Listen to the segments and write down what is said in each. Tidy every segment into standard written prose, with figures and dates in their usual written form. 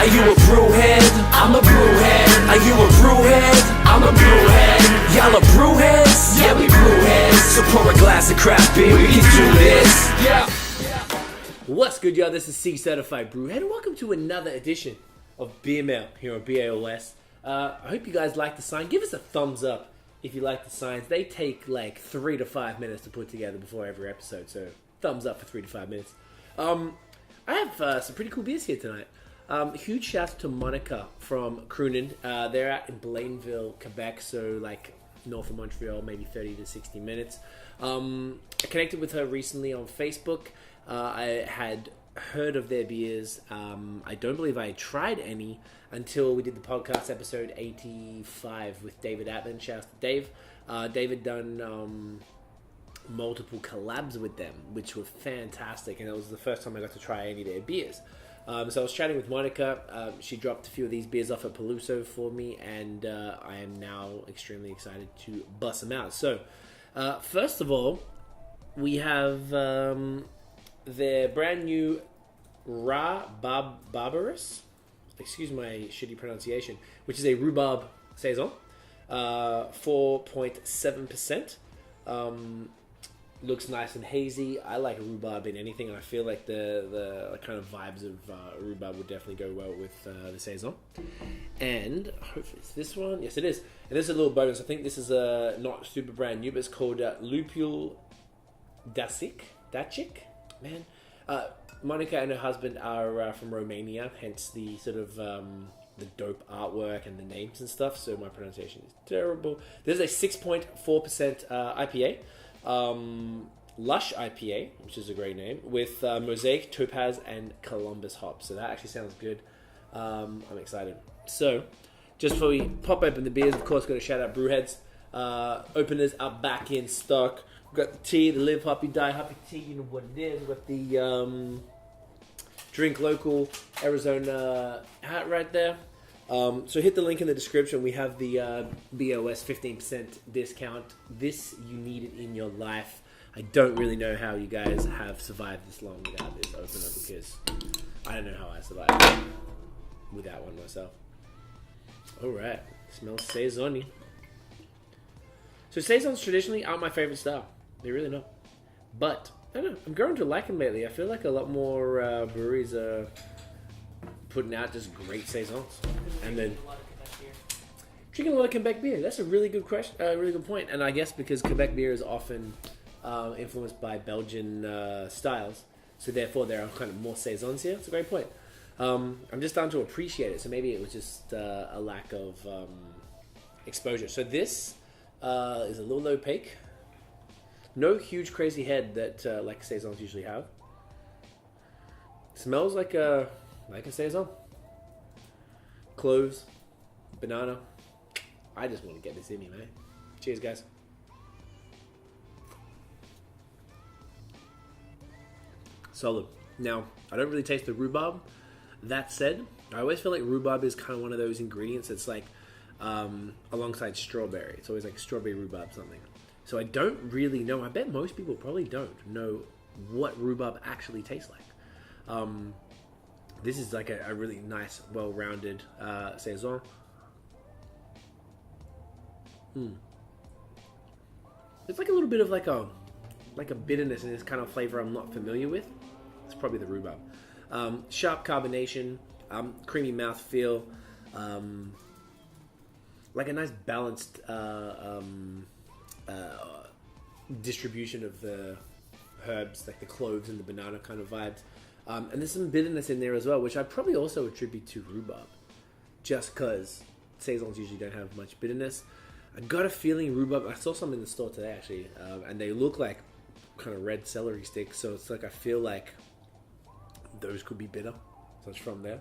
Are you a brewhead? I'm a brewhead. Are you a brewhead? I'm a brewhead. Y'all are brewheads? Yeah, we brewheads. So pour a glass of craft beer, we can do this. Yeah. What's good, y'all? This is C Certified Brewhead, and welcome to another edition of Beer Mail here on BAOS. I hope you guys like the sign. Give us a thumbs up if you like the signs. They take like 3 to 5 minutes to put together before every episode, so thumbs up for 3 to 5 minutes. I have some pretty cool beers here tonight. Huge shout out to Monica from Kruhnen. They're out in Blainsville, Quebec, so like north of Montreal, maybe 30 to 60 minutes. I connected with her recently on Facebook. I had heard of their beers. I don't believe I had tried any until we did the podcast episode 85 with David Atman. Shout out to Dave. David done multiple collabs with them, which were fantastic, and it was the first time I got to try any of their beers. So I was chatting with Monica. She dropped a few of these beers off at Peluso for me, and I am now extremely excited to bust them out. So, first of all, we have their brand new Rhubarb, excuse my shitty pronunciation, which is a Rhubarb saison, 4.7%. Looks nice and hazy. I like rhubarb in anything, and I feel like the kind of vibes of rhubarb would definitely go well with the saison. And hopefully it's this one. Yes, it is. And there's a little bonus. I think this is not super brand new, but it's called Lupul Dacic. Man, Monica and her husband are from Romania, hence the sort of the dope artwork and the names and stuff. So my pronunciation is terrible. This is a 6.4% IPA. Lush IPA, which is a great name, with Mosaic, Topaz, and Columbus hops. So that actually sounds good. I'm excited. So, just before we pop open the beers, of course, got to shout out BrewHeads. Openers are back in stock. We've got the tea, the Live Happy, Die Happy tea. You know what it is. We've got the Drink Local Arizona hat right there. So hit the link in the description. We have the BOS 15% discount. This, you need it in your life. I don't really know how you guys have survived this long without this opener, because I don't know how I survived without one myself. Alright, smells saison-y. So saisons traditionally aren't my favorite style. They're really not. But, I don't know, I'm growing to like them lately. I feel like a lot more breweries are putting out just great saisons, and then drinking a lot of Quebec beer. That's a really good question, really good point. And I guess because Quebec beer is often influenced by Belgian styles, so therefore there are kind of more saisons here. It's a great point. I'm just starting to appreciate it. So maybe it was just a lack of exposure. So this is a little opaque. No huge crazy head that like saisons usually have. Smells like a saison. Cloves, banana. I just want to get this in me, man. Cheers, guys. Solid. Now, I don't really taste the rhubarb. That said, I always feel like rhubarb is kind of one of those ingredients that's like alongside strawberry. It's always like strawberry rhubarb something. So I don't really know. I bet most people probably don't know what rhubarb actually tastes like. This is like a really nice, well-rounded saison. It's like a little bit of like a bitterness in this kind of flavor I'm not familiar with. It's probably the rhubarb. Sharp carbonation, creamy mouthfeel, like a nice balanced distribution of the herbs, like the cloves and the banana kind of vibes. And there's some bitterness in there as well, which I probably also attribute to rhubarb, just because saisons usually don't have much bitterness. I got a feeling rhubarb, I saw some in the store today actually, and they look like kind of red celery sticks, so it's like I feel like those could be bitter. So it's from there.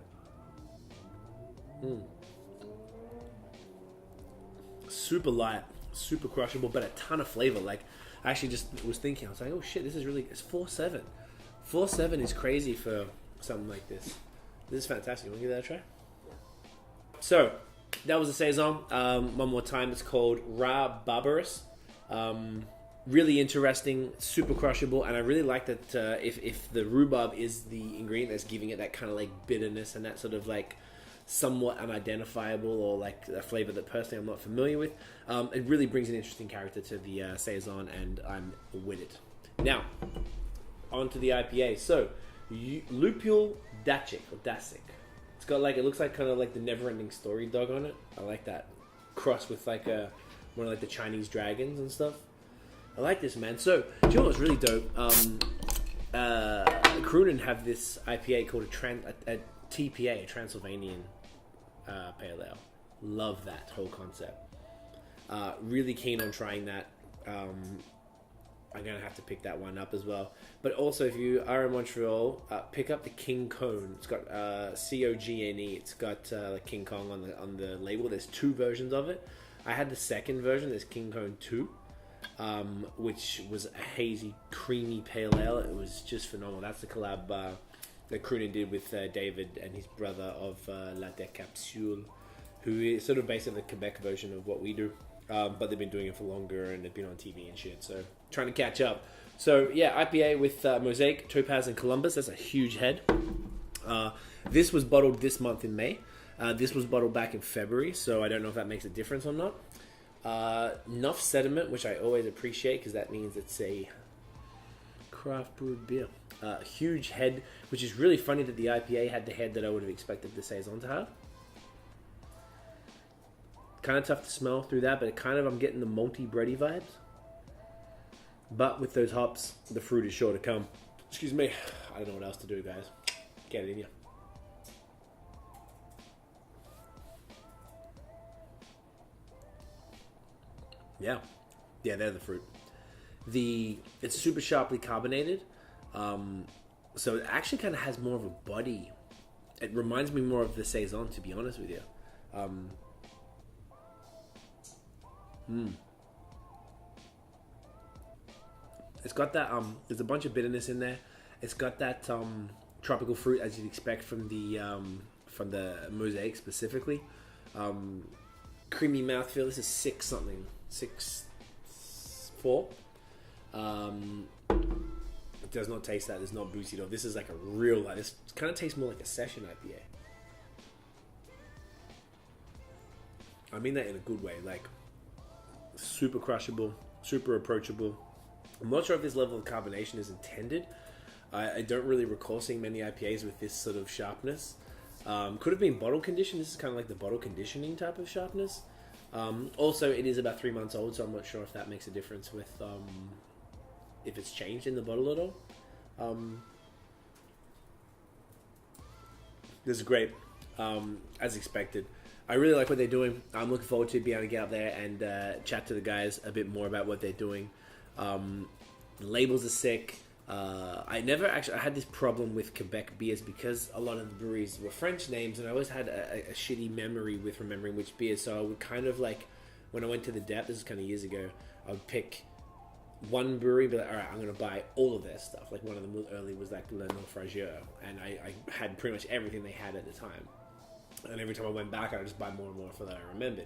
Super light, super crushable, but a ton of flavor. Like, I actually just was thinking, I was like, oh shit, this is really, it's 4.7. 4.7 is crazy for something like this. This is fantastic. You want to give that a try? So, that was a saison. One more time, it's called Rhubarb. Really interesting, super crushable, and I really like that if the rhubarb is the ingredient that's giving it that kind of like bitterness and that sort of like somewhat unidentifiable or like a flavor that personally I'm not familiar with, it really brings an interesting character to the saison, and I'm with it. Now, on to the IPA. So, Lupul Dacic or Dacic. It's got like, it looks like kind of like the Never-Ending Story dog on it. I like that cross with like more like the Chinese dragons and stuff. I like this, man. So, do you know what's really dope? Kruhnen have this IPA called a TPA, a Transylvanian Pale Ale. Love that whole concept. Really keen on trying that. I'm going to have to pick that one up as well. But also, if you are in Montreal, pick up the King Cone. It's got COGNE. It's got like King Kong on the label. There's 2 versions of it. I had the second version. There's King Cone 2, which was a hazy, creamy pale ale. It was just phenomenal. That's the collab that Kruhnen did with David and his brother of La Decapsule, who is sort of basically the Quebec version of what we do. But they've been doing it for longer, and they've been on TV and shit, so trying to catch up. So yeah, IPA with Mosaic, Topaz, and Columbus. That's a huge head. This was bottled this month in May. This was bottled back in February, so I don't know if that makes a difference or not. Enough sediment, which I always appreciate, because that means it's a craft brewed beer. Huge head, which is really funny that the IPA had the head that I would have expected the Saison to have. Kind of tough to smell through that, but I'm getting the malty bready vibes. But with those hops, the fruit is sure to come. Excuse me. I don't know what else to do, guys. Get it in you. Yeah, they're the fruit. It's super sharply carbonated, so it actually kind of has more of a body. It reminds me more of the Saison, to be honest with you. It's got that. There's a bunch of bitterness in there. It's got that tropical fruit, as you'd expect from the Mosaic specifically. Creamy mouthfeel. This is 6.4. It does not taste that. It's not boozy though. This is like a real. This kind of tastes more like a session IPA. I mean that in a good way. Like super crushable, super approachable. I'm not sure if this level of carbonation is intended. I don't really recall seeing many IPAs with this sort of sharpness. Could have been bottle conditioned. This is kind of like the bottle conditioning type of sharpness. Also, it is about 3 months old, so I'm not sure if that makes a difference with if it's changed in the bottle at all. This is great, as expected. I really like what they're doing. I'm looking forward to being able to get up there and chat to the guys a bit more about what they're doing. The labels are sick. I had this problem with Quebec beers because a lot of the breweries were French names, and I always had a shitty memory with remembering which beers. So I would kind of like, when I went to the depth, this is kind of years ago, I would pick one brewery, be like, all right, I'm going to buy all of their stuff. Like one of them early was like Le Naufrageur, and I had pretty much everything they had at the time. And every time I went back, I would just buy more and more for that I remembered.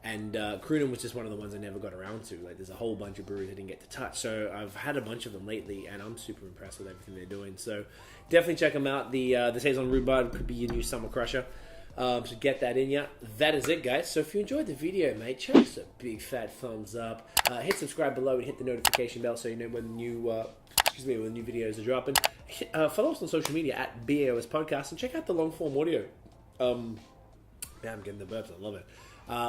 And Kruhnen was just one of the ones I never got around to. Like, there's a whole bunch of breweries I didn't get to touch. So I've had a bunch of them lately, and I'm super impressed with everything they're doing. So definitely check them out. The Saison Rhubarb could be your new summer crusher. So get that in ya. That is it, guys. So if you enjoyed the video, mate, check us a big fat thumbs up. Hit subscribe below and hit the notification bell so you know when new when new videos are dropping. Follow us on social media at BAOS Podcast and check out the long form audio. Man, I'm getting the burps. I love it.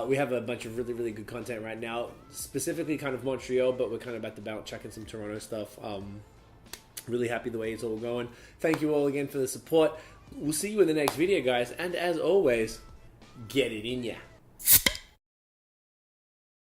We have a bunch of really, really good content right now, specifically kind of Montreal, but we're kind of about to bounce, chucking some Toronto stuff. Really happy the way it's all going. Thank you all again for the support. We'll see you in the next video, guys. And as always, get it in ya.